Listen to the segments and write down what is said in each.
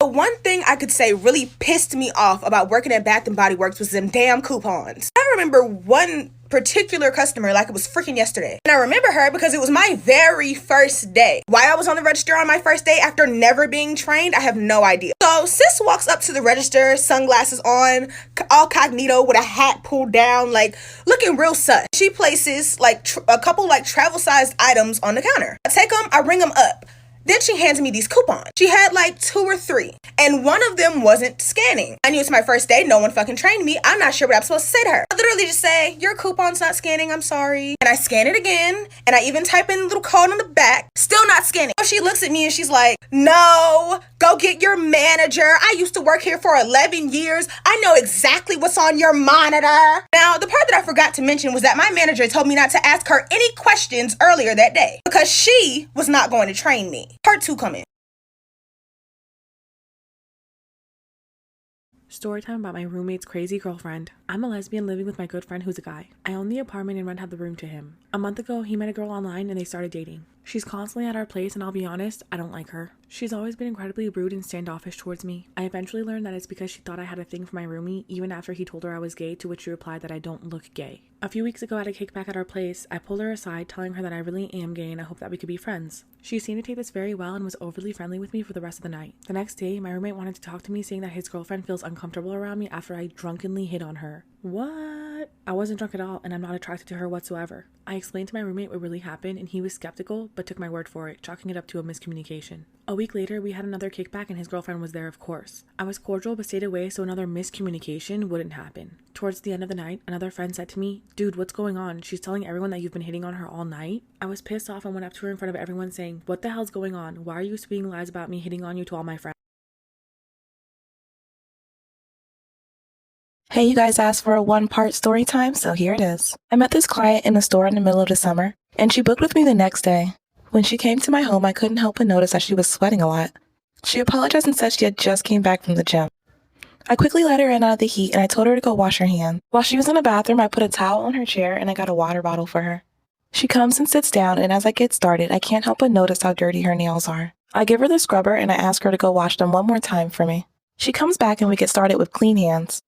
But one thing I could say really pissed me off about working at Bath & Body Works was them damn coupons. I remember one particular customer like it was freaking yesterday. And I remember her because it was my very first day. Why I was on the register on my first day after never being trained, I have no idea. So sis walks up to the register, sunglasses on, all cognito with a hat pulled down, like looking real sus. She places like a couple like travel sized items on the counter. I take them, I ring them up. Then she hands me these coupons. She had like 2 or 3, and one of them wasn't scanning. I knew it's my first day. No one fucking trained me. I'm not sure what I'm supposed to say to her. I literally just say, your coupon's not scanning. I'm sorry. And I scan it again, and I even type in a little code on the back. Still not scanning. So she looks at me and she's like, no, go get your manager. I used to work here for 11 years. I know exactly what's on your monitor. Now, the part that I forgot to mention was that my manager told me not to ask her any questions earlier that day because she was not going to train me. Part 2 coming. Storytime about my roommate's crazy girlfriend. I'm a lesbian living with my good friend who's a guy. I own the apartment and rent out the room to him. A month ago, he met a girl online and they started dating. She's constantly at our place and I'll be honest, I don't like her. She's always been incredibly rude and standoffish towards me. I eventually learned that it's because she thought I had a thing for my roomie even after he told her I was gay, to which she replied that I don't look gay. A few weeks ago at a kickback at our place, I pulled her aside telling her that I really am gay and I hope that we could be friends. She seemed to take this very well and was overly friendly with me for the rest of the night. The next day, my roommate wanted to talk to me saying that his girlfriend feels uncomfortable around me after I drunkenly hit on her. What? I wasn't drunk at all and I'm not attracted to her whatsoever. I explained to my roommate what really happened and he was skeptical but took my word for it, chalking it up to a miscommunication. A week later, we had another kickback and his girlfriend was there, of course. I was cordial but stayed away so another miscommunication wouldn't happen. Towards the end of the night, another friend said to me, dude, what's going on? She's telling everyone that you've been hitting on her all night. I was pissed off and went up to her in front of everyone saying, what the hell's going on? Why are you speaking lies about me hitting on you to all my friends? Hey, you guys asked for a 1-part story time, so here it is. I met this client in a store in the middle of the summer, and she booked with me the next day. When she came to my home, I couldn't help but notice that she was sweating a lot. She apologized and said she had just came back from the gym. I quickly let her in out of the heat, and I told her to go wash her hands. While she was in the bathroom, I put a towel on her chair, and I got a water bottle for her. She comes and sits down, and as I get started, I can't help but notice how dirty her nails are. I give her the scrubber, and I ask her to go wash them one more time for me. She comes back, and we get started with clean hands.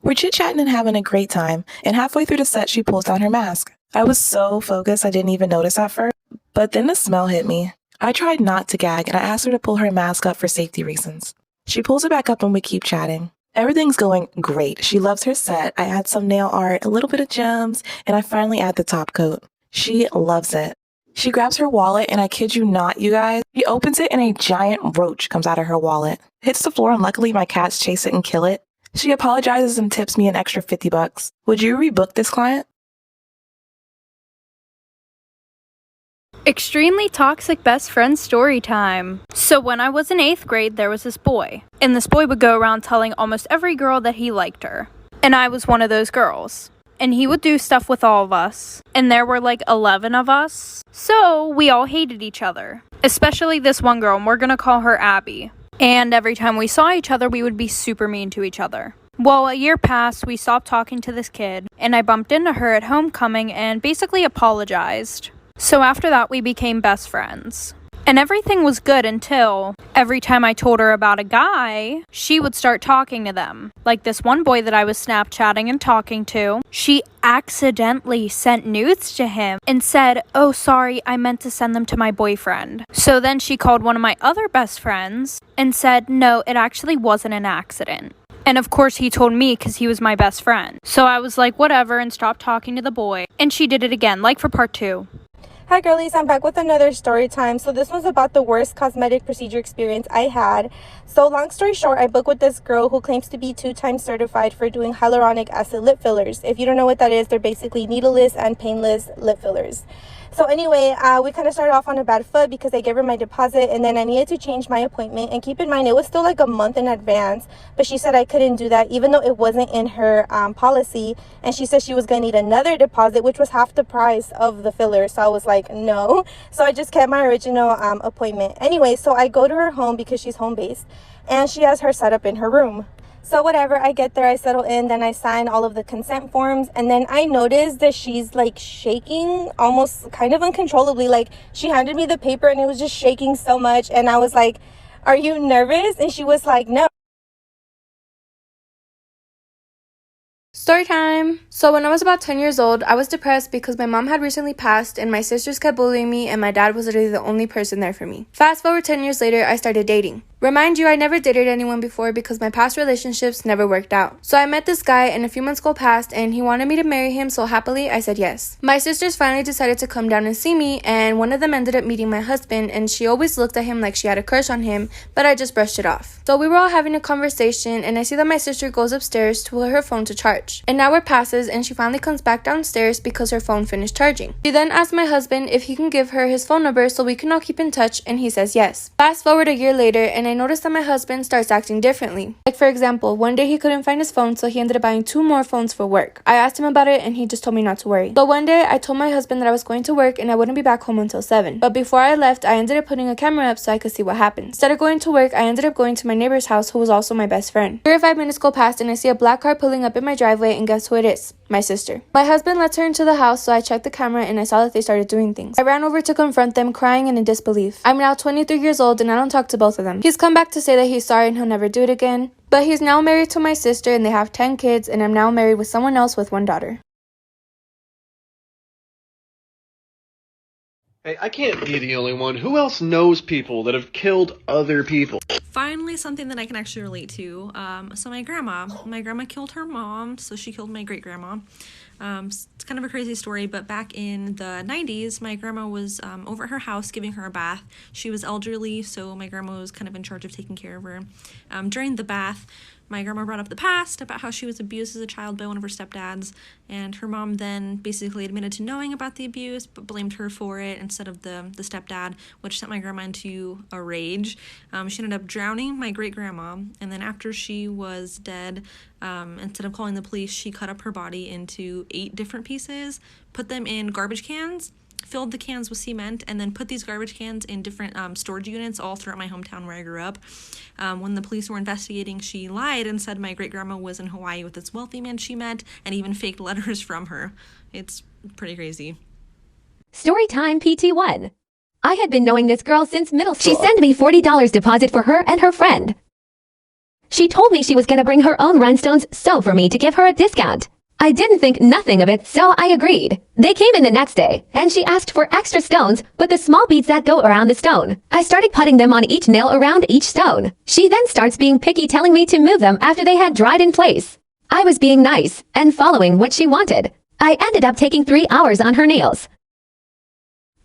We're chit-chatting and having a great time, and halfway through the set, she pulls down her mask. I was so focused I didn't even notice at first, but then the smell hit me. I tried not to gag, and I asked her to pull her mask up for safety reasons. She pulls it back up and we keep chatting. Everything's going great. She loves her set. I add some nail art, a little bit of gems, and I finally add the top coat. She loves it. She grabs her wallet, and I kid you not, you guys, she opens it and a giant roach comes out of her wallet. Hits the floor, and luckily my cats chase it and kill it. She apologizes and tips me an extra $50. Would you rebook this client? Extremely toxic best friend story time. So when I was in 8th grade, there was this boy. And this boy would go around telling almost every girl that he liked her. And I was one of those girls. And he would do stuff with all of us. And there were like 11 of us. So we all hated each other. Especially this one girl, and we're gonna call her Abby. And every time we saw each other, we would be super mean to each other. Well, a year passed, we stopped talking to this kid, and I bumped into her at homecoming and basically apologized. So after that, we became best friends. And everything was good until every time I told her about a guy, she would start talking to them. Like this one boy that I was Snapchatting and talking to, she accidentally sent nudes to him and said, oh, sorry, I meant to send them to my boyfriend. So then she called one of my other best friends and said, no, it actually wasn't an accident. And of course he told me because he was my best friend. So I was like, whatever, and stopped talking to the boy. And she did it again, like for part 2. Hi girlies, I'm back with another story time. So this was about the worst cosmetic procedure experience I had. So long story short, I booked with this girl who claims to be 2-time certified for doing hyaluronic acid lip fillers. If you don't know what that is, they're basically needleless and painless lip fillers. So anyway, we kind of started off on a bad foot because I gave her my deposit and then I needed to change my appointment. And keep in mind, it was still like a month in advance, but she said I couldn't do that even though it wasn't in her policy. And she said she was going to need another deposit, which was half the price of the filler. So I was like, no. So I just kept my original appointment. Anyway, so I go to her home because she's home-based and she has her set up in her room. So whatever, I get there, I settle in, then I sign all of the consent forms, and then I noticed that she's like shaking almost kind of uncontrollably. Like she handed me the paper and it was just shaking so much, and I was like, Are you nervous? And she was like, no. Story time! So when I was about 10 years old, I was depressed because my mom had recently passed and my sisters kept bullying me and my dad was literally the only person there for me. Fast forward 10 years later, I started dating. Remind you, I never dated anyone before because my past relationships never worked out. So I met this guy and a few months go past and he wanted me to marry him, so happily I said yes. My sisters finally decided to come down and see me and one of them ended up meeting my husband and she always looked at him like she had a crush on him, but I just brushed it off. So we were all having a conversation and I see that my sister goes upstairs to put her phone to charge. An hour passes and she finally comes back downstairs because her phone finished charging. She then asked my husband if he can give her his phone number so we can all keep in touch and he says yes. Fast forward a year later and I noticed that my husband starts acting differently. Like for example, one day he couldn't find his phone so he ended up buying 2 more phones for work. I asked him about it and he just told me not to worry. So one day I told my husband that I was going to work and I wouldn't be back home until 7. But before I left, I ended up putting a camera up so I could see what happened. Instead of going to work, I ended up going to my neighbor's house who was also my best friend. 3 or 5 minutes go past and I see a black car pulling up in my driveway and guess who it is? My sister. My husband lets her into the house so I checked the camera and I saw that they started doing things. I ran over to confront them crying and in disbelief. I'm now 23 years old and I don't talk to both of them. He's come back to say that he's sorry and he'll never do it again. But he's now married to my sister and they have 10 kids and I'm now married with someone else with 1 daughter. Hey, I can't be the only one. Who else knows people that have killed other people? Finally, something that I can actually relate to. So my grandma killed her mom, so she killed my great-grandma. It's kind of a crazy story, but back in the 90s, my grandma was over at her house giving her a bath. She was elderly, so my grandma was kind of in charge of taking care of her. During the bath, my grandma brought up the past about how she was abused as a child by one of her stepdads, and her mom then basically admitted to knowing about the abuse but blamed her for it instead of the stepdad, which sent my grandma into a rage. She ended up drowning my great-grandma, and then after she was dead, instead of calling the police, she cut up her body into 8 different pieces, put them in garbage cans, filled the cans with cement, and then put these garbage cans in different storage units all throughout my hometown where I grew up. When the police were investigating, she lied and said my great-grandma was in Hawaii with this wealthy man she met and even faked letters from her. It's pretty crazy. Storytime PT1. I had been knowing this girl since middle school. She sent me $40 deposit for her and her friend. She told me she was gonna bring her own rhinestones so for me to give her a discount. I didn't think nothing of it, so I agreed. They came in the next day, and she asked for extra stones, but the small beads that go around the stone. I started putting them on each nail around each stone. She then starts being picky, telling me to move them after they had dried in place. I was being nice, and following what she wanted. I ended up taking 3 hours on her nails.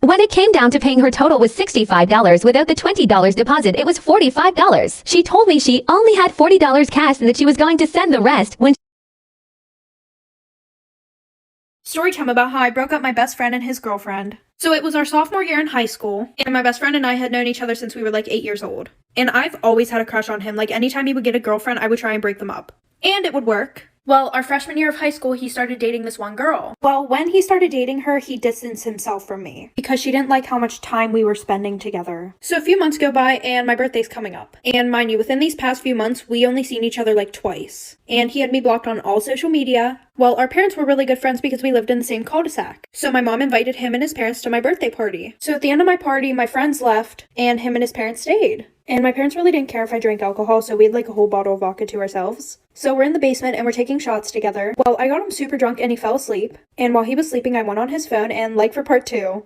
When it came down to paying, her total was $65 without the $20 deposit. It was $45. She told me she only had $40 cash and that she was going to send the rest when Story time about how I broke up my best friend and his girlfriend. So it was our sophomore year in high school, and my best friend and I had known each other since we were like 8 years old. And I've always had a crush on him. Like anytime he would get a girlfriend, I would try and break them up. And it would work. Well, our freshman year of high school, he started dating this one girl. Well, when he started dating her, he distanced himself from me because she didn't like how much time we were spending together. So a few months go by and my birthday's coming up. And mind you, within these past few months, we only seen each other like twice. And he had me blocked on all social media. Well, our parents were really good friends because we lived in the same cul-de-sac. So my mom invited him and his parents to my birthday party. So at the end of my party, my friends left and him and his parents stayed. And my parents really didn't care if I drank alcohol, so we had like a whole bottle of vodka to ourselves. So we're in the basement and we're taking shots together. Well, I got him super drunk and he fell asleep. And while he was sleeping, I went on his phone and like for part 2.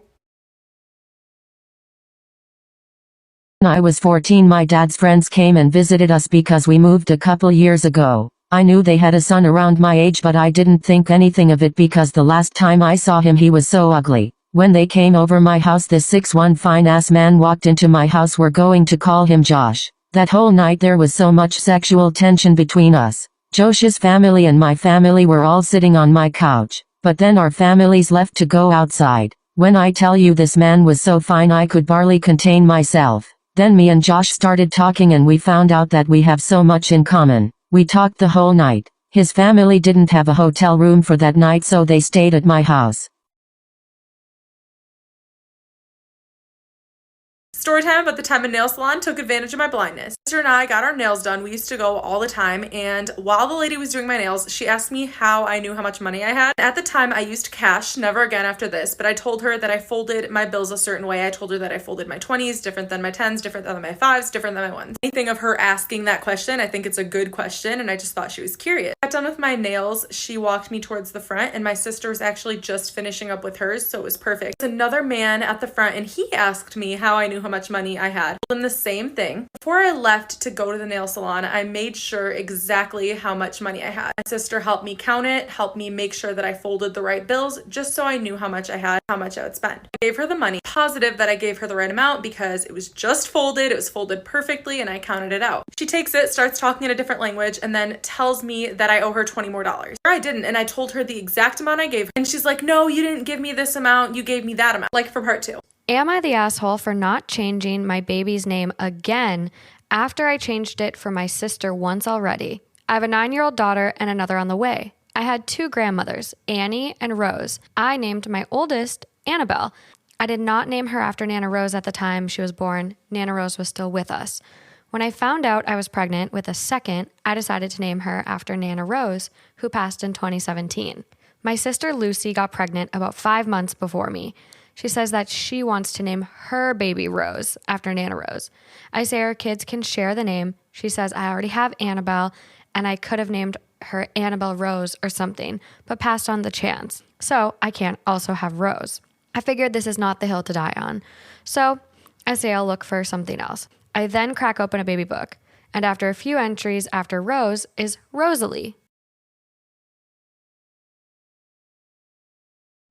When I was 14, my dad's friends came and visited us because we moved a couple years ago. I knew they had a son around my age, but I didn't think anything of it because the last time I saw him he was so ugly. When they came over my house, this 6'1" fine-ass man walked into my house. We're going to call him Josh. That whole night there was so much sexual tension between us. Josh's family and my family were all sitting on my couch, but then our families left to go outside. When I tell you this man was so fine I could barely contain myself. Then me and Josh started talking and we found out that we have so much in common. We talked the whole night. His family didn't have a hotel room for that night, so they stayed at my house. Story time about the time a nail salon took advantage of my blindness. My sister and I got our nails done. We used to go all the time, and while the lady was doing my nails, she asked me how I knew how much money I had. At the time, I used cash, never again after this, but I told her that I folded my bills a certain way. I told her that I folded my 20s different than my 10s, different than my 5s, different than my 1s. Anything of her asking that question, I think it's a good question, and I just thought she was curious. I got done with my nails, she walked me towards the front, and my sister was actually just finishing up with hers, so it was perfect. There's another man at the front, and he asked me how I knew how much money I had. I told him the same thing. Before I left to go to the nail salon, I made sure exactly how much money I had. My sister helped me count it, helped me make sure that I folded the right bills, just so I knew how much I had, how much I would spend. I gave her the money. Positive that I gave her the right amount because it was just folded, it was folded perfectly, and I counted it out. She takes it, starts talking in a different language, and then tells me that I owe her $20 more. I didn't, and I told her the exact amount I gave her, and she's like, no, you didn't give me this amount, you gave me that amount. Like for part 2. Am I the asshole for not changing my baby's name again after I changed it for my sister once already? I have a 9-year-old daughter and another on the way. I had 2 grandmothers, Annie and Rose. I named my oldest Annabelle. I did not name her after Nana Rose at the time she was born. Nana Rose was still with us. When I found out I was pregnant with a second, I decided to name her after Nana Rose, who passed in 2017. My sister Lucy got pregnant about 5 months before me. She says that she wants to name her baby Rose after Nana Rose. I say our kids can share the name. She says I already have Annabelle, and I could have named her Annabelle Rose or something, but passed on the chance. So I can't also have Rose. I figured this is not the hill to die on. So I say I'll look for something else. I then crack open a baby book, and after a few entries after Rose is Rosalie.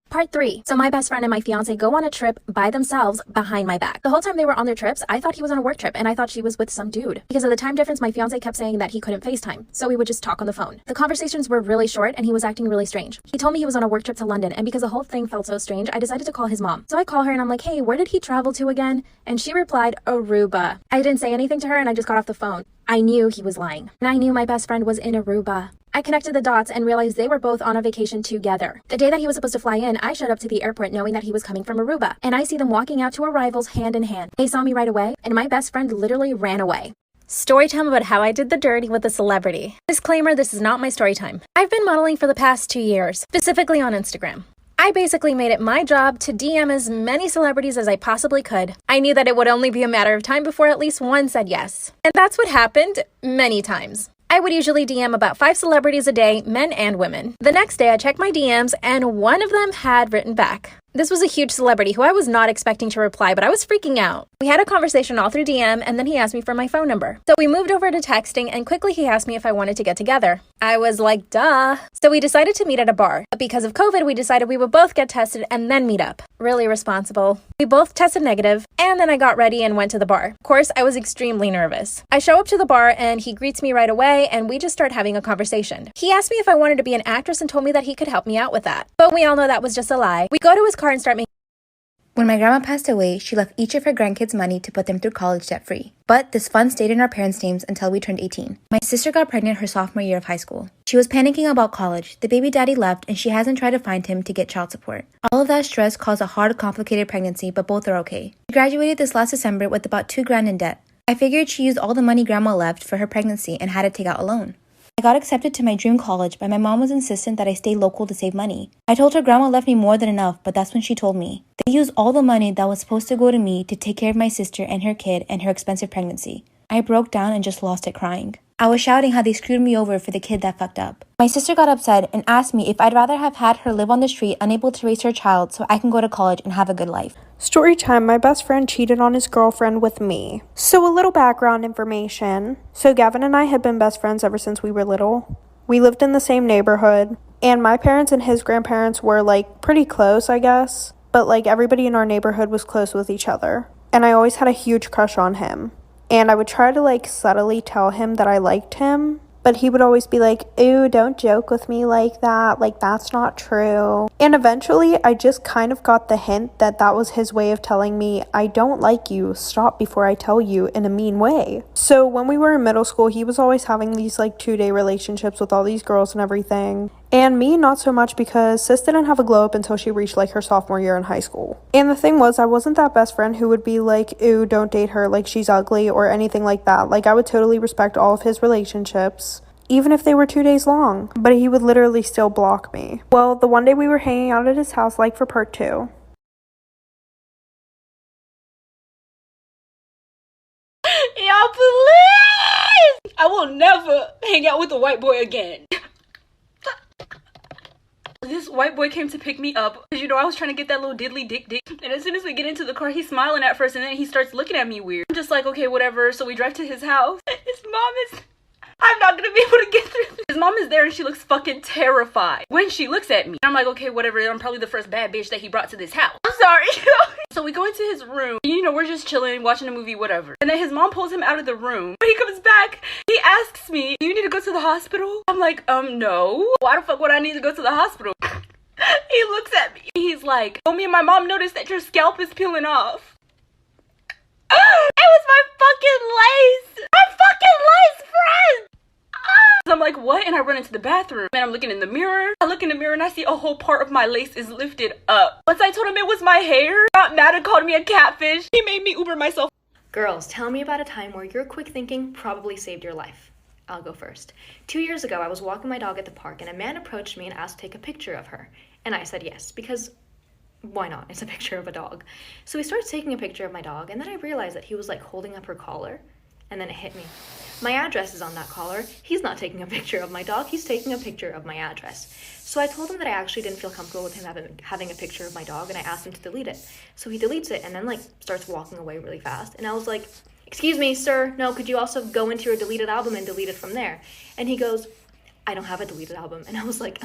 Part 3. So my best friend and my fiance go on a trip by themselves behind my back. The whole time they were on their trips, I thought he was on a work trip and I thought she was with some dude. Because of the time difference, my fiance kept saying that he couldn't FaceTime, so we would just talk on the phone. The conversations were really short and he was acting really strange. He told me he was on a work trip to London, and because the whole thing felt so strange, I decided to call his mom. So I call her and I'm like, hey, where did he travel to again? And she replied, Aruba. I didn't say anything to her and I just got off the phone. I knew he was lying. And I knew my best friend was in Aruba. I connected the dots and realized they were both on a vacation together. The day that he was supposed to fly in, I showed up to the airport knowing that he was coming from Aruba. And I see them walking out to arrivals hand in hand. They saw me right away, and my best friend literally ran away. Story time about how I did the dirty with a celebrity. Disclaimer, this is not my story time. I've been modeling for the past 2 years, specifically on Instagram. I basically made it my job to DM as many celebrities as I possibly could. I knew that it would only be a matter of time before at least one said yes. And that's what happened many times. I would usually DM about 5 celebrities a day, men and women. The next day I checked my DMs and one of them had written back. This was a huge celebrity who I was not expecting to reply, but I was freaking out. We had a conversation all through DM, and then he asked me for my phone number. So we moved over to texting, and quickly he asked me if I wanted to get together. I was like, duh. So we decided to meet at a bar. But because of COVID, we decided we would both get tested and then meet up. Really responsible. We both tested negative, and then I got ready and went to the bar. Of course, I was extremely nervous. I show up to the bar, and he greets me right away, and we just start having a conversation. He asked me if I wanted to be an actress and told me that he could help me out with that. But we all know that was just a lie. We go to his car and start making. When my grandma passed away, she left each of her grandkids money to put them through college debt-free. But this fund stayed in our parents' names until we turned 18. My sister got pregnant her sophomore year of high school. She was panicking about college. The baby daddy left and she hasn't tried to find him to get child support. All of that stress caused a hard, complicated pregnancy, but both are okay. She graduated this last December with about $2,000 in debt. I figured she used all the money grandma left for her pregnancy and had to take out a loan. I got accepted to my dream college, but my mom was insistent that I stay local to save money. I told her grandma left me more than enough, but that's when she told me. They used all the money that was supposed to go to me to take care of my sister and her kid and her expensive pregnancy. I broke down and just lost it crying. I was shouting how they screwed me over for the kid that fucked up. My sister got upset and asked me if I'd rather have had her live on the street unable to raise her child so I can go to college and have a good life. Story time, my best friend cheated on his girlfriend with me. So a little background information. So Gavin and I had been best friends ever since we were little. We lived in the same neighborhood, and my parents and his grandparents were pretty close, I guess. But everybody in our neighborhood was close with each other. And I always had a huge crush on him. And I would try to subtly tell him that I liked him. But he would always be like, ew, don't joke with me like that. That's not true. And eventually, I just kind of got the hint that that was his way of telling me, I don't like you. Stop before I tell you, in a mean way. So when we were in middle school, he was always having these 2-day relationships with all these girls and everything. And me, not so much, because sis didn't have a glow up until she reached like her sophomore year in high school. And the thing was, I wasn't that best friend who would be like, ooh, don't date her, like she's ugly or anything like that. Like I would totally respect all of his relationships, even if they were 2 days long, but he would literally still block me. Well, the one day we were hanging out at his house, like for part 2. Y'all, please! I will never hang out with a white boy again. This white boy came to pick me up because, you know, I was trying to get that little diddly dick. And as soon as we get into the car, he's smiling at first and then he starts looking at me weird. I'm just like, okay, whatever. So we drive to his house. His mom is... I'm not gonna be able to get through this. His mom is there and she looks fucking terrified when she looks at me. I'm like, okay, whatever. I'm probably the first bad bitch that he brought to this house. I'm sorry. So we go into his room. You know, we're just chilling, watching a movie, whatever. And then his mom pulls him out of the room. When he comes back, he asks me, do you need to go to the hospital? I'm like, no. Why the fuck would I need to go to the hospital? He looks at me. He's like, oh, me and my mom noticed that your scalp is peeling off. It was my fucking lace. My fucking lace friend. I'm like, what? And I run into the bathroom and I'm looking in the mirror. I look in the mirror and I see a whole part of my lace is lifted up. Once I told him it was my hair, he got mad and called me a catfish. He made me Uber myself. Girls, tell me about a time where your quick thinking probably saved your life. I'll go first. 2 years ago, I was walking my dog at the park and a man approached me and asked to take a picture of her. And I said yes, because why not? It's a picture of a dog. So he starts taking a picture of my dog and then I realized that he was like holding up her collar. And then it hit me. My address is on that collar. He's not taking a picture of my dog. He's taking a picture of my address. So I told him that I actually didn't feel comfortable with him having a picture of my dog, and I asked him to delete it. So he deletes it and then like starts walking away really fast. And I was like, excuse me, sir. No, could you also go into your deleted album and delete it from there? And he goes, I don't have a deleted album. And I was like,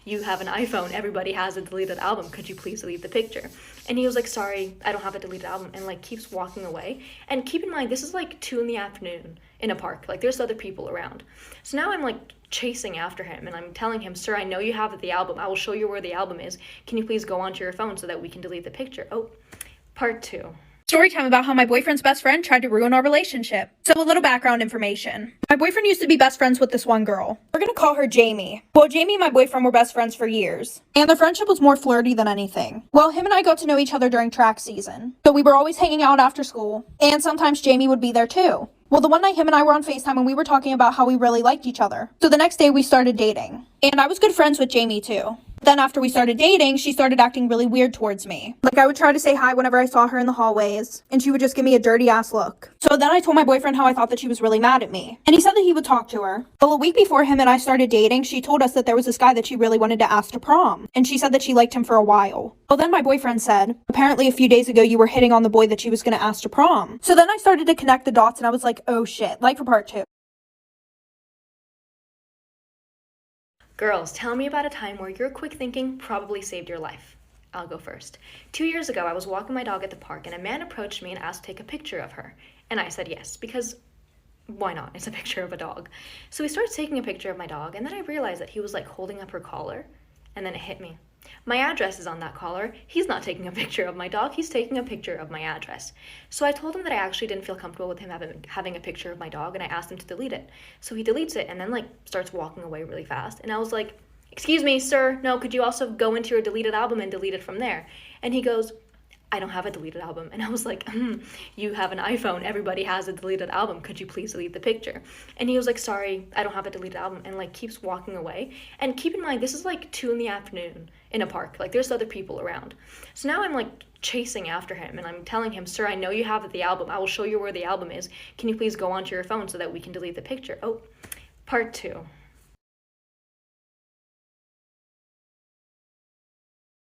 you have an iPhone. Everybody has a deleted album. Could you please delete the picture? And he was like, sorry, I don't have a deleted album. And like keeps walking away. And keep in mind, this is like 2 PM in a park. Like there's other people around. So now I'm like chasing after him and I'm telling him, sir, I know you have the album. I will show you where the album is. Can you please go onto your phone so that we can delete the picture? Oh, part 2. Story time about how my boyfriend's best friend tried to ruin our relationship. So a little background information. My boyfriend used to be best friends with this one girl. We're gonna call her Jamie. Well, Jamie and my boyfriend were best friends for years. And their friendship was more flirty than anything. Well, him and I got to know each other during track season. So we were always hanging out after school. And sometimes Jamie would be there too. Well, the one night him and I were on FaceTime and we were talking about how we really liked each other. So the next day we started dating. And I was good friends with Jamie too. Then after we started dating, she started acting really weird towards me. Like I would try to say hi whenever I saw her in the hallways, and she would just give me a dirty ass look. So then I told my boyfriend how I thought that she was really mad at me. And he said that he would talk to her. Well, a week before him and I started dating, she told us that there was this guy that she really wanted to ask to prom. And she said that she liked him for a while. Well, then my boyfriend said, apparently a few days ago you were hitting on the boy that she was going to ask to prom. So then I started to connect the dots and I was like, oh shit, like for part 2. Girls, tell me about a time where your quick thinking probably saved your life. I'll go first. 2 years ago, I was walking my dog at the park and a man approached me and asked to take a picture of her. And I said yes, because why not? It's a picture of a dog. So he starts taking a picture of my dog and then I realized that he was like holding up her collar. And then it hit me. My address is on that collar. He's not taking a picture of my dog. He's taking a picture of my address. So I told him that I actually didn't feel comfortable with him having a picture of my dog and I asked him to delete it. So he deletes it and then like starts walking away really fast. And I was like, excuse me, sir. No, could you also go into your deleted album and delete it from there? And he goes, I don't have a deleted album. And I was like, you have an iPhone. Everybody has a deleted album. Could you please delete the picture? And he was like, sorry, I don't have a deleted album. And like keeps walking away. And keep in mind, this is like 2 PM in a park. Like there's other people around. So now I'm like chasing after him and I'm telling him, sir, I know you have the album. I will show you where the album is. Can you please go onto your phone so that we can delete the picture? Oh, part 2.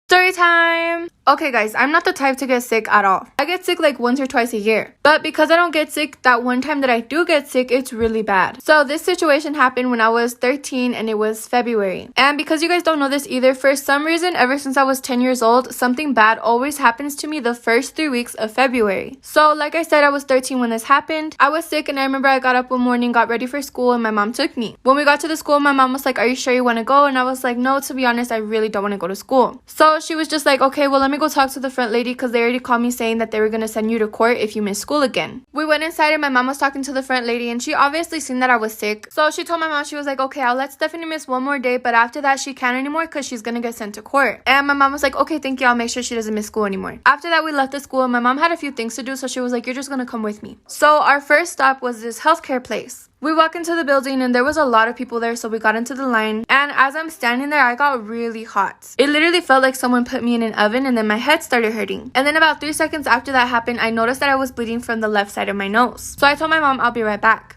Story time! Okay guys, I'm not the type to get sick at all. I get sick like once or twice a year. But because I don't get sick, that one time that I do get sick, it's really bad. So this situation happened when I was 13 and it was February. And because you guys don't know this either, for some reason, ever since I was 10 years old, something bad always happens to me the first 3 weeks of February. So like I said, I was 13 when this happened. I was sick and I remember I got up one morning, got ready for school, and my mom took me. When we got to the school, my mom was like, are you sure you want to go? And I was like, no, to be honest, I really don't want to go to school. So she was just like, okay, well, let me me go talk to the front lady because they already called me saying that they were going to send you to court if you miss school again. We went inside and my mom was talking to the front lady and she obviously seen that I was sick. So she told my mom, she was like, okay, I'll let Stephanie miss one more day, but after that she can't anymore because she's going to get sent to court. And my mom was like, okay, thank you. I'll make sure she doesn't miss school anymore. After that, we left the school and my mom had a few things to do. So she was like, you're just going to come with me. So our first stop was this healthcare place. We walked into the building and there was a lot of people there, so we got into the line. And as I'm standing there, I got really hot. It literally felt like someone put me in an oven and then my head started hurting. And then about 3 seconds after that happened, I noticed that I was bleeding from the left side of my nose. So I told my mom I'll be right back.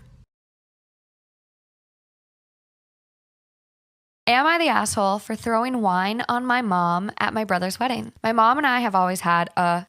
Am I the asshole for throwing wine on my mom at my brother's wedding? My mom and I have always had a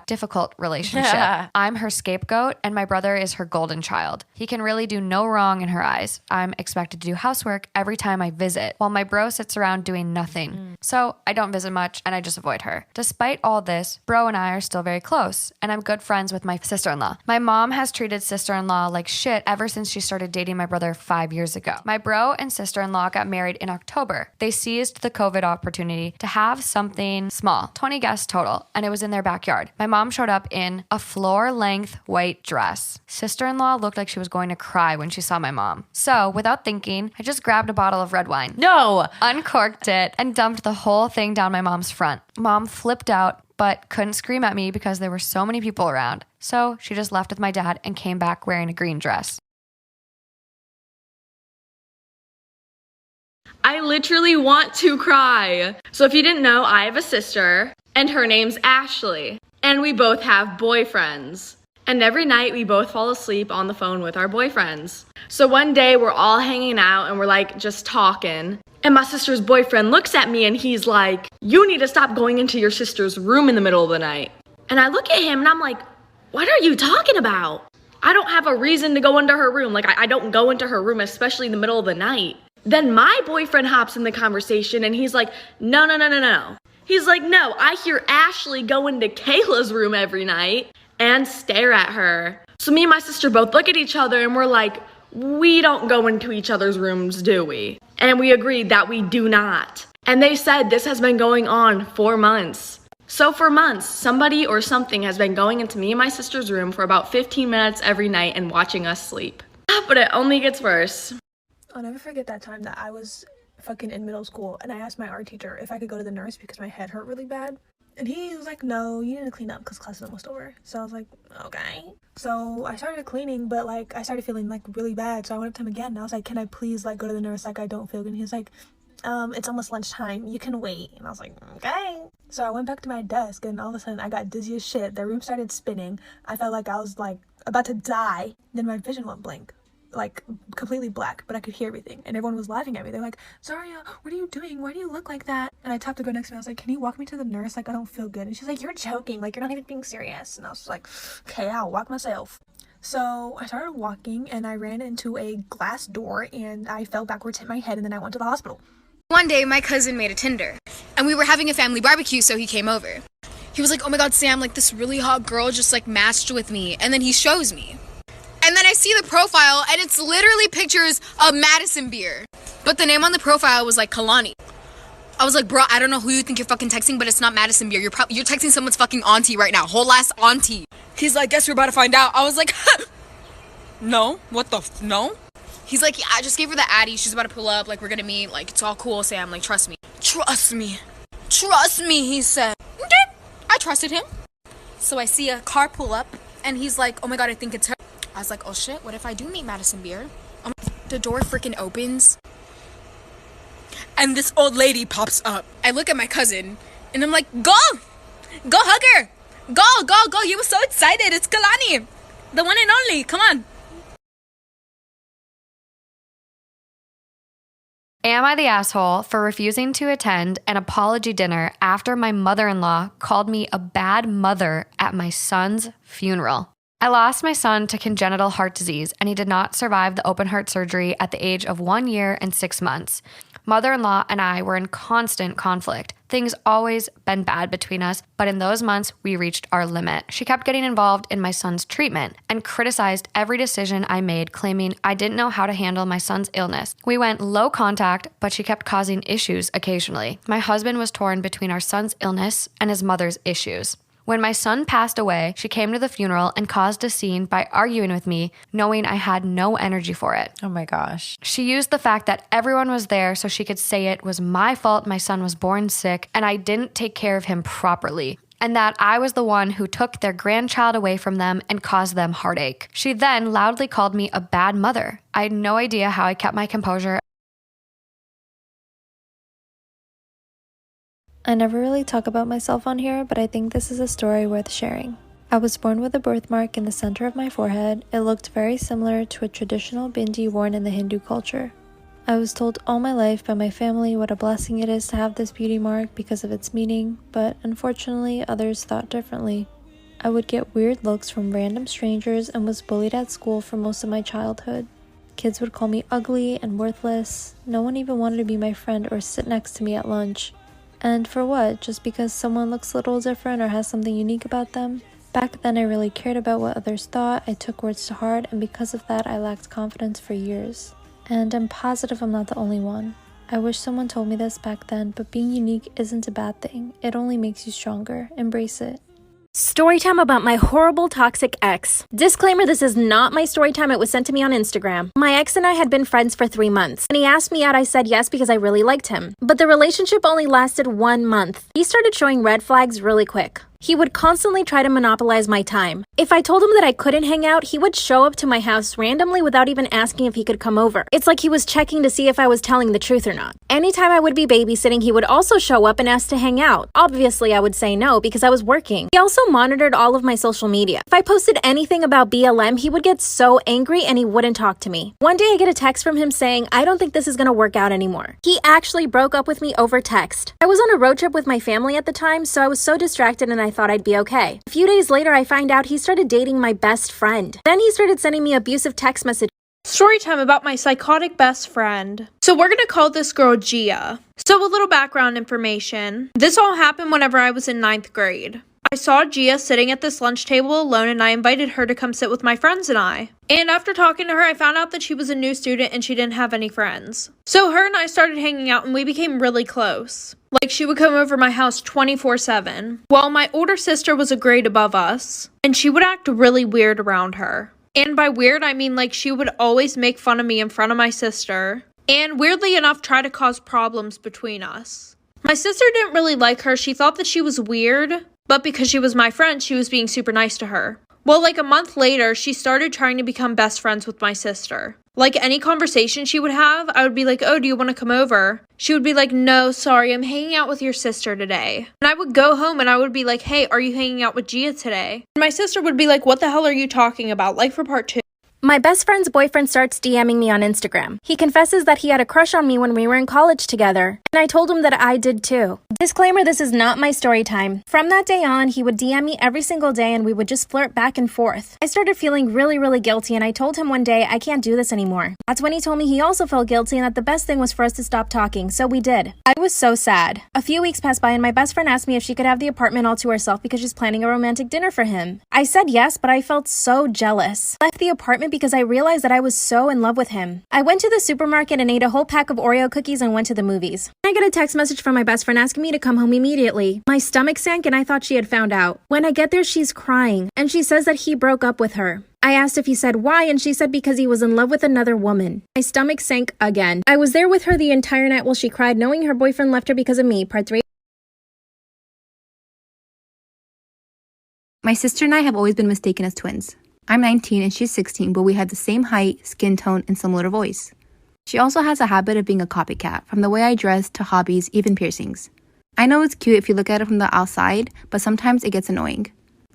difficult relationship. Yeah. I'm her scapegoat and my brother is her golden child. He can really do no wrong in her eyes. I'm expected to do housework every time I visit, while my bro sits around doing nothing. So I don't visit much and I just avoid her. Despite all this, bro and I are still very close and I'm good friends with my sister-in-law. My mom has treated sister-in-law like shit ever since she started dating my brother 5 years ago. My bro and sister-in-law got married in October. They seized the COVID opportunity to have something small, 20 guests total, and it was in their backyard. My mom showed up in a floor-length white dress. Sister-in-law looked like she was going to cry when she saw my mom. So, without thinking, I just grabbed a bottle of red wine. No! Uncorked it and dumped the whole thing down my mom's front. Mom flipped out, but couldn't scream at me because there were so many people around. So, she just left with my dad and came back wearing a green dress. I literally want to cry. So if you didn't know, I have a sister and her name's Ashley. And we both have boyfriends. And every night we both fall asleep on the phone with our boyfriends. So one day we're all hanging out and we're like just talking. And my sister's boyfriend looks at me and he's like, you need to stop going into your sister's room in the middle of the night. And I look at him and I'm like, what are you talking about? I don't have a reason to go into her room. Like I don't go into her room, especially in the middle of the night. Then my boyfriend hops in the conversation and he's like, no. He's like, no, I hear Ashley go into Kayla's room every night and stare at her. So me and my sister both look at each other and we're like, we don't go into each other's rooms, do we? And we agreed that we do not. And they said this has been going on for months. So for months, somebody or something has been going into me and my sister's room for about 15 minutes every night and watching us sleep. But it only gets worse. I'll never forget that time that I was fucking in middle school and I asked my art teacher if I could go to the nurse because my head hurt really bad. And he was like, no, you need to clean up because class is almost over. So I was like, okay. So I started cleaning, but like I started feeling like really bad. So I went up to him again and I was like, can I please like go to the nurse? Like I don't feel good. And he was like, it's almost lunchtime. You can wait. And I was like, okay. So I went back to my desk and all of a sudden I got dizzy as shit. The room started spinning. I felt like I was like about to die. Then my vision went blank. Like completely black, but I could hear everything and everyone was laughing at me. They're like, Zaria, what are you doing? Why do you look like that? And I tapped the girl next to me. I was like, can you walk me to the nurse? Like I don't feel good. And she's like, you're joking, like you're not even being serious. And I was like, okay, I'll walk myself. So I started walking and I ran into a glass door and I fell backwards, hit my head, and then I went to the hospital. One day my cousin made a Tinder and we were having a family barbecue, so he came over. He was like, oh my god, Sam, like this really hot girl just like matched with me. And then he shows me. And then I see the profile, and it's literally pictures of Madison beer. But the name on the profile was like Kalani. I was like, bro, I don't know who you think you're fucking texting, but it's not Madison beer. You're texting someone's fucking auntie right now. Whole ass auntie. He's like, guess we're about to find out. I was like, no, what the no? He's like, yeah, I just gave her the Addy. She's about to pull up. Like, we're gonna meet. Like, it's all cool, Sam. Like, trust me. Trust me. Trust me, he said. Okay. I trusted him. So I see a car pull up, and he's like, oh my god, I think it's her. I was like, oh shit, what if I do meet Madison Beer? The door freaking opens. And this old lady pops up. I look at my cousin, and I'm like, go! Go hug her! Go! You were so excited. It's Kalani. The one and only. Come on. Am I the asshole for refusing to attend an apology dinner after my mother-in-law called me a bad mother at my son's funeral? I lost my son to congenital heart disease, and he did not survive the open heart surgery at the age of 1 year and 6 months. Mother-in-law and I were in constant conflict. Things always been bad between us, but in those months, we reached our limit. She kept getting involved in my son's treatment and criticized every decision I made, claiming I didn't know how to handle my son's illness. We went low contact, but she kept causing issues occasionally. My husband was torn between our son's illness and his mother's issues. When my son passed away, she came to the funeral and caused a scene by arguing with me, knowing I had no energy for it. Oh my gosh. She used the fact that everyone was there so she could say it was my fault my son was born sick and I didn't take care of him properly, and that I was the one who took their grandchild away from them and caused them heartache. She then loudly called me a bad mother. I had no idea how I kept my composure. I never really talk about myself on here, but I think this is a story worth sharing. I was born with a birthmark in the center of my forehead. It looked very similar to a traditional bindi worn in the Hindu culture. I was told all my life by my family what a blessing it is to have this beauty mark because of its meaning, but unfortunately others thought differently. I would get weird looks from random strangers and was bullied at school for most of my childhood. Kids would call me ugly and worthless. No one even wanted to be my friend or sit next to me at lunch. And for what? Just because someone looks a little different or has something unique about them? Back then I really cared about what others thought, I took words to heart, and because of that I lacked confidence for years. And I'm positive I'm not the only one. I wish someone told me this back then, but being unique isn't a bad thing. It only makes you stronger. Embrace it. Storytime about my horrible toxic ex. Disclaimer, this is not my storytime, it was sent to me on Instagram. My ex and I had been friends for 3 months. When he asked me out, I said yes because I really liked him. But the relationship only lasted 1 month. He started showing red flags really quick. He would constantly try to monopolize my time. If I told him that I couldn't hang out, he would show up to my house randomly without even asking if he could come over. It's like he was checking to see if I was telling the truth or not. Anytime I would be babysitting, he would also show up and ask to hang out. Obviously, I would say no because I was working. He also monitored all of my social media. If I posted anything about BLM, he would get so angry and he wouldn't talk to me. One day I get a text from him saying, I don't think this is gonna work out anymore. He actually broke up with me over text. I was on a road trip with my family at the time, so I was so distracted and I thought I'd be okay. A few days later, I find out he started dating my best friend. Then he started sending me abusive text messages. Storytime about my psychotic best friend. So we're gonna call this girl Gia. So a little background information. This all happened whenever I was in 9th grade. I saw Gia sitting at this lunch table alone and I invited her to come sit with my friends and I. And after talking to her, I found out that she was a new student and she didn't have any friends. So her and I started hanging out and we became really close. Like, she would come over my house 24/7. Well, my older sister was a grade above us, and she would act really weird around her. And by weird, I mean like she would always make fun of me in front of my sister, and weirdly enough, try to cause problems between us. My sister didn't really like her. She thought that she was weird, but because she was my friend, she was being super nice to her. Well, like a month later, she started trying to become best friends with my sister. Like, any conversation she would have, I would be like, oh, do you want to come over? She would be like, no, sorry, I'm hanging out with your sister today. And I would go home and I would be like, hey, are you hanging out with Gia today? And my sister would be like, what the hell are you talking about? Like, for part 2. My best friend's boyfriend starts DMing me on Instagram. He confesses that he had a crush on me when we were in college together, and I told him that I did too. Disclaimer, this is not my story time. From that day on, he would DM me every single day and we would just flirt back and forth. I started feeling really guilty and I told him one day I can't do this anymore. That's when he told me he also felt guilty and that the best thing was for us to stop talking, so we did. I was so sad. A few weeks passed by and my best friend asked me if she could have the apartment all to herself because she's planning a romantic dinner for him. I said yes, but I felt so jealous. I left the apartment because I realized that I was so in love with him. I went to the supermarket and ate a whole pack of Oreo cookies and went to the movies. I got a text message from my best friend asking me to come home immediately. My stomach sank and I thought she had found out. When I get there, she's crying and she says that he broke up with her. I asked if he said why and she said because he was in love with another woman. My stomach sank again. I was there with her the entire night while she cried, knowing her boyfriend left her because of me. Part 3. My sister and I have always been mistaken as twins. I'm 19 and she's 16, but we have the same height, skin tone, and similar voice. She also has a habit of being a copycat, from the way I dress to hobbies, even piercings. I know it's cute if you look at it from the outside, but sometimes it gets annoying.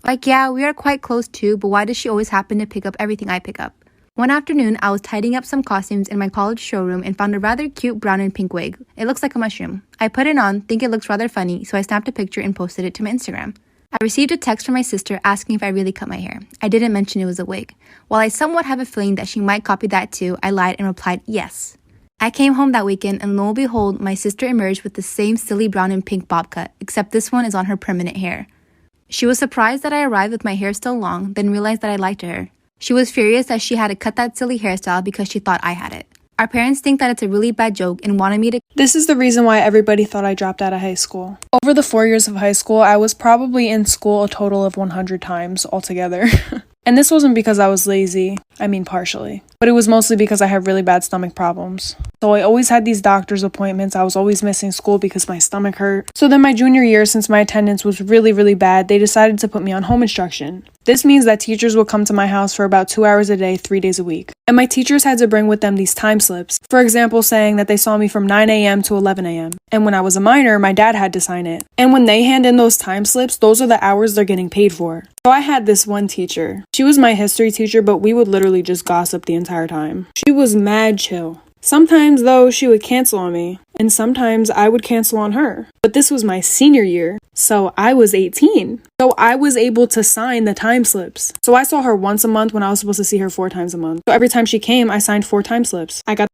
Like, yeah, we are quite close too, but why does she always happen to pick up everything I pick up? One afternoon, I was tidying up some costumes in my college showroom and found a rather cute brown and pink wig. It looks like a mushroom. I put it on, think it looks rather funny, so I snapped a picture and posted it to my Instagram. I received a text from my sister asking if I really cut my hair. I didn't mention it was a wig. While I somewhat have a feeling that she might copy that too, I lied and replied yes. I came home that weekend and lo and behold, my sister emerged with the same silly brown and pink bob cut, except this one is on her permanent hair. She was surprised that I arrived with my hair still long, then realized that I liked her. She was furious that she had to cut that silly hairstyle because she thought I had it. Our parents think that it's a really bad joke and wanted me to. This is the reason why everybody thought I dropped out of high school. Over the 4 years of high school, I was probably in school a total of 100 times altogether. And this wasn't because I was lazy, I mean partially, but it was mostly because I had really bad stomach problems. So I always had these doctor's appointments, I was always missing school because my stomach hurt. So then my junior year, since my attendance was really bad, they decided to put me on home instruction. This means that teachers would come to my house for about 2 hours a day, 3 days a week. And my teachers had to bring with them these time slips, for example saying that they saw me from 9 a.m. to 11 a.m. And when I was a minor, my dad had to sign it. And when they hand in those time slips, those are the hours they're getting paid for. So I had this one teacher. She was my history teacher, but we would literally just gossip the entire time. She was mad chill. Sometimes, though, she would cancel on me, and sometimes I would cancel on her. But this was my senior year, so I was 18. So I was able to sign the time slips. So I saw her once a month when I was supposed to see her 4 times a month. So every time she came, I signed 4 time slips. I got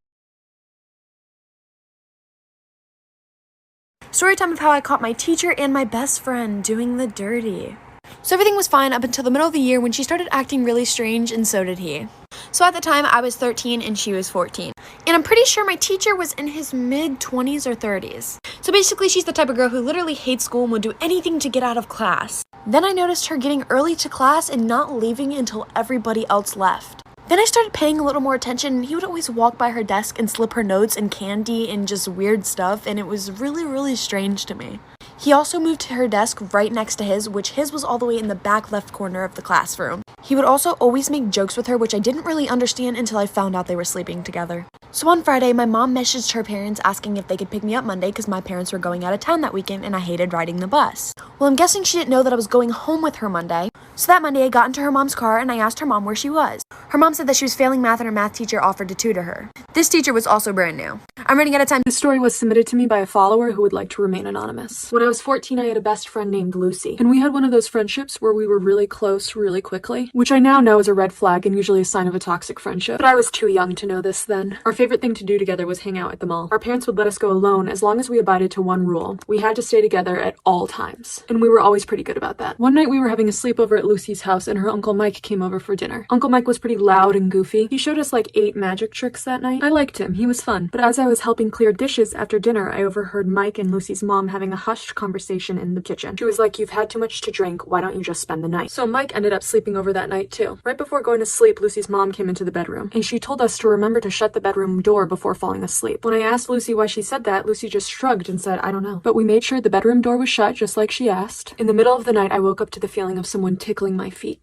Story time of how I caught my teacher and my best friend doing the dirty. So everything was fine up until the middle of the year when she started acting really strange, and so did he. So at the time, I was 13 and she was 14. And I'm pretty sure my teacher was in his mid-20s or 30s. So basically, she's the type of girl who literally hates school and would do anything to get out of class. Then I noticed her getting early to class and not leaving until everybody else left. Then I started paying a little more attention, and he would always walk by her desk and slip her notes and candy and just weird stuff, and it was really strange to me. He also moved to her desk right next to his, which his was all the way in the back left corner of the classroom. He would also always make jokes with her, which I didn't really understand until I found out they were sleeping together. So on Friday, my mom messaged her parents asking if they could pick me up Monday because my parents were going out of town that weekend and I hated riding the bus. Well, I'm guessing she didn't know that I was going home with her Monday. So that Monday, I got into her mom's car and I asked her mom where she was. Her mom said that she was failing math and her math teacher offered to tutor her. This teacher was also brand new. I'm running out of time. This story was submitted to me by a follower who would like to remain anonymous. When I was 14, I had a best friend named Lucy, and we had one of those friendships where we were really close really quickly, which I now know is a red flag and usually a sign of a toxic friendship, but I was too young to know this then. Our favorite thing to do together was hang out at the mall. Our parents would let us go alone as long as we abided to one rule. We had to stay together at all times, and we were always pretty good about that. One night we were having a sleepover at Lucy's house and her Uncle Mike came over for dinner. Uncle Mike was pretty loud and goofy. He showed us like 8 magic tricks that night. I liked him, he was fun, but as I was helping clear dishes after dinner, I overheard Mike and Lucy's mom having a hushed conversation in the kitchen. She was like, "You've had too much to drink, why don't you just spend the night?" So Mike ended up sleeping over that night too. Right before going to sleep, Lucy's mom came into the bedroom, and she told us to remember to shut the bedroom door before falling asleep. When I asked Lucy why she said that, Lucy just shrugged and said, "I don't know." But we made sure the bedroom door was shut just like she asked. In the middle of the night, I woke up to the feeling of someone tickling my feet.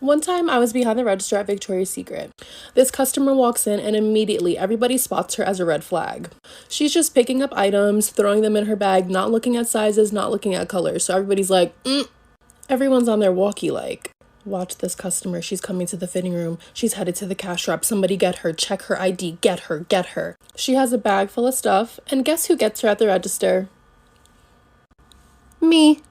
One time I was behind the register at Victoria's Secret. This customer walks in and immediately everybody spots her as a red flag. She's just picking up items, throwing them in her bag, not looking at sizes, not looking at colors. So everybody's like, Everyone's on their walkie like, watch this customer. She's coming to the fitting room. She's headed to the cash wrap. Somebody get her. Check her ID. Get her. Get her. She has a bag full of stuff. And guess who gets her at the register? Me.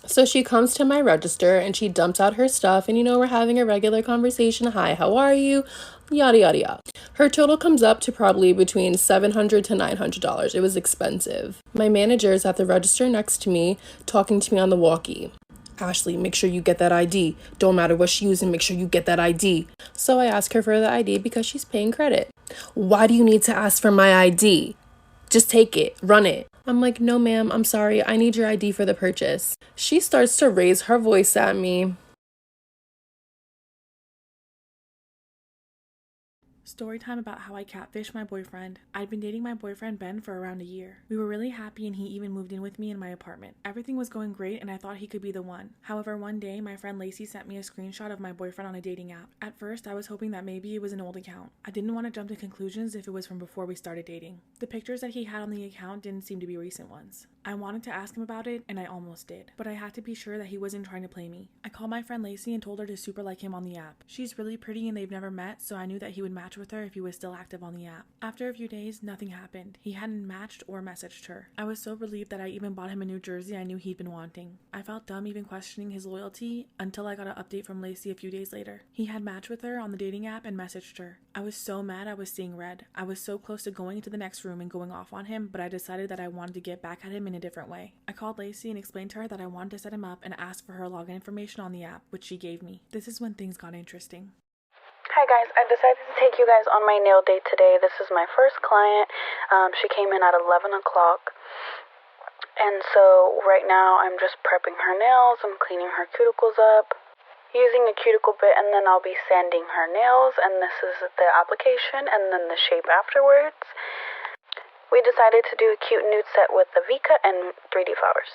So she comes to my register and she dumps out her stuff and we're having a regular conversation. Hi, how are you? Yada, yada, yada. Her total comes up to probably between $700 to $900. It was expensive. My manager's at the register next to me talking to me on the walkie. Ashley, make sure you get that ID. Don't matter what she's using, make sure you get that ID. So I ask her for the ID because she's paying credit. Why do you need to ask for my ID? Just take it, run it. I'm like, no ma'am, I'm sorry, I need your ID for the purchase. She starts to raise her voice at me. Story time about how I catfished my boyfriend. I'd been dating my boyfriend Ben for around a year. We were really happy and he even moved in with me in my apartment. Everything was going great and I thought he could be the one. However, one day my friend Lacey sent me a screenshot of my boyfriend on a dating app. At first, I was hoping that maybe it was an old account. I didn't want to jump to conclusions if it was from before we started dating. The pictures that he had on the account didn't seem to be recent ones. I wanted to ask him about it, and I almost did, but I had to be sure that he wasn't trying to play me. I called my friend Lacey and told her to super like him on the app. She's really pretty and they've never met, so I knew that he would match with her if he was still active on the app. After a few days, nothing happened. He hadn't matched or messaged her. I was so relieved that I even bought him a new jersey I knew he'd been wanting. I felt dumb even questioning his loyalty until I got an update from Lacey a few days later. He had matched with her on the dating app and messaged her. I was so mad I was seeing red. I was so close to going into the next room and going off on him, but I decided that I wanted to get back at him in a different way. I called Lacey and explained to her that I wanted to set him up and asked for her login information on the app, which she gave me. This is when things got interesting. Hi guys, I decided to take you guys on my nail date today. This is my first client. She came in at 11 o'clock. And so right now I'm just prepping her nails. I'm cleaning her cuticles up, using a cuticle bit, and then I'll be sanding her nails. And this is the application and then the shape afterwards. We decided to do a cute nude set with the Vika and 3D flowers.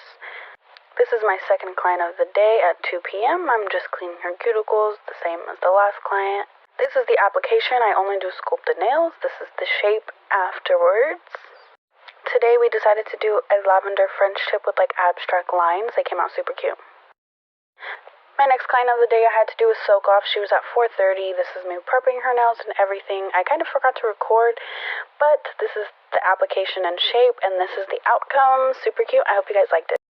This is my second client of the day at 2 p.m. I'm just cleaning her cuticles, the same as the last client. This is the application. I only do sculpted nails. This is the shape afterwards. Today we decided to do a lavender French tip with like abstract lines. They came out super cute. My next client of the day I had to do a soak off. She was at 4:30. This is me prepping her nails and everything. I kind of forgot to record, but this is the application and shape, and this is the outcome. Super cute. I hope you guys liked it.